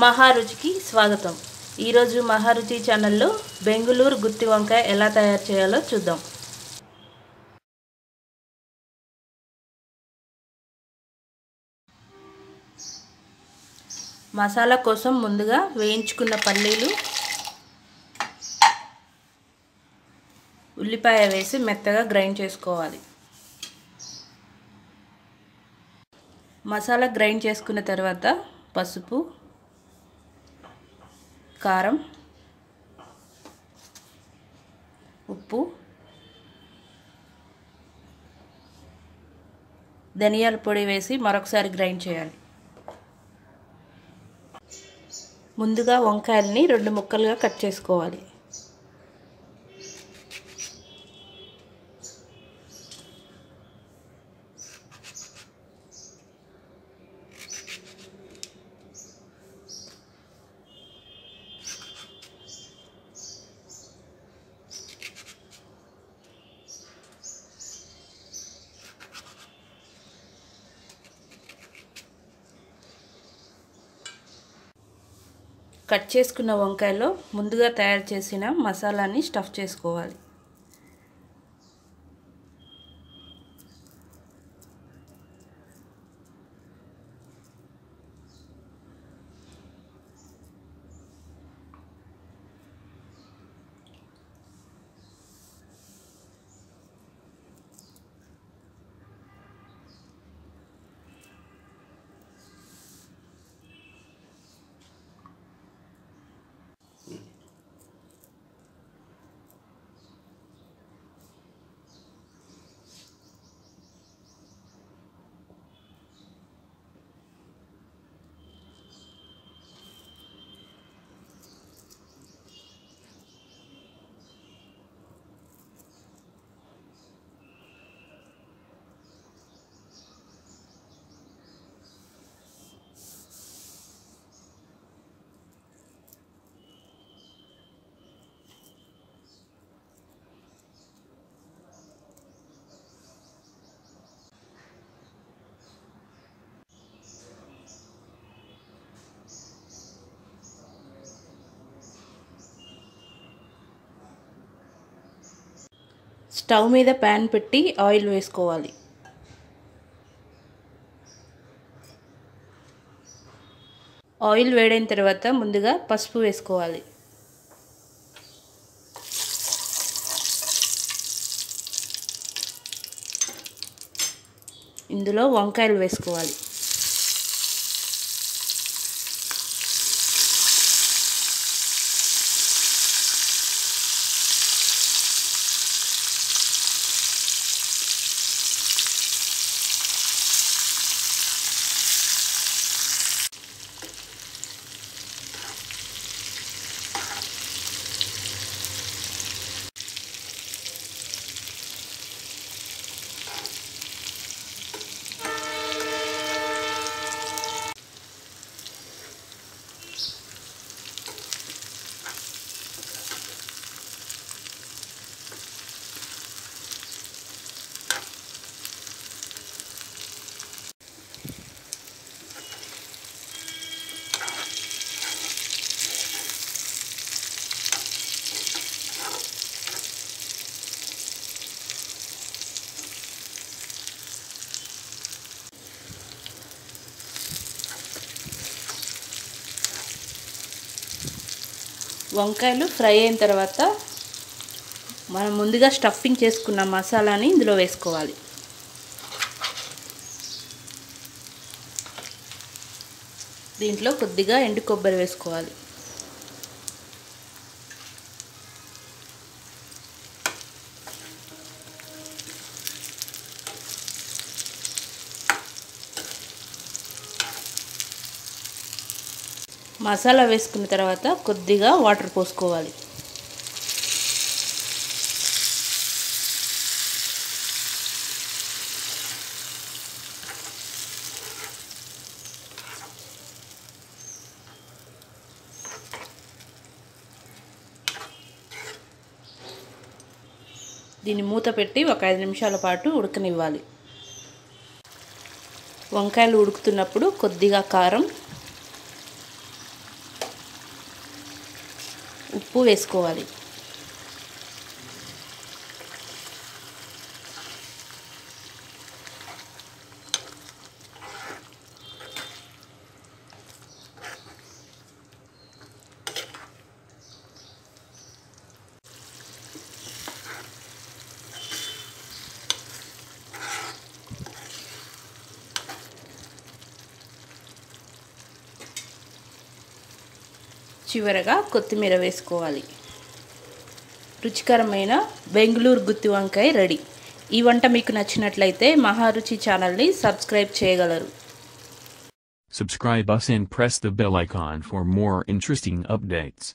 మహారుచికి స్వాగతం. ఈరోజు మహారుచి ఛానల్లో బెంగళూరు గుత్తి వంకాయ ఎలా తయారు చేయాలో చూద్దాం. మసాలా కోసం ముందుగా వేయించుకున్న పల్లీలు, ఉల్లిపాయ వేసి మెత్తగా గ్రైండ్ చేసుకోవాలి. మసాలా గ్రైండ్ చేసుకున్న తర్వాత పసుపు, కారం, ఉప్పు, ధనియాల పొడి వేసి మరొకసారి గ్రైండ్ చేయాలి. ముందుగా వంకాయల్ని 2 ముక్కలుగా కట్ చేసుకోవాలి. కట్ చేసుకున్న వంకాయలో ముందుగా తయారు చేసిన మసాలాని స్టఫ్ చేసుకోవాలి. స్టవ్ మీద ప్యాన్ పెట్టి ఆయిల్ వేసుకోవాలి. ఆయిల్ వేడైన తర్వాత ముందుగా పసుపు వేసుకోవాలి. ఇందులో వంకాయలు వేసుకోవాలి. వంకాయలు ఫ్రై అయిన తర్వాత మనం ముందుగా స్టఫింగ్ చేసుకున్న మసాలాని ఇందులో వేసుకోవాలి. దీంట్లో కొద్దిగా ఎండు కొబ్బరి వేసుకోవాలి. మసాలా వేసుకున్న తర్వాత కొద్దిగా వాటర్ పోసుకోవాలి. దీన్ని మూత పెట్టి ఒక 5 నిమిషాల పాటు ఉడకనివ్వాలి. వంకాయలు ఉడుకుతున్నప్పుడు కొద్దిగా కారం, ఉప్పు వేసుకోవాలి. చివరగా కొత్తిమీర వేసుకోవాలి. రుచికరమైన బెంగళూరు గుత్తి వంకాయ రెడీ. ఈ వంట మీకు నచ్చినట్లయితే మహారుచి ఛానల్ని సబ్స్క్రైబ్ చేయగలరు. Subscribe us and press the bell icon for more interesting updates.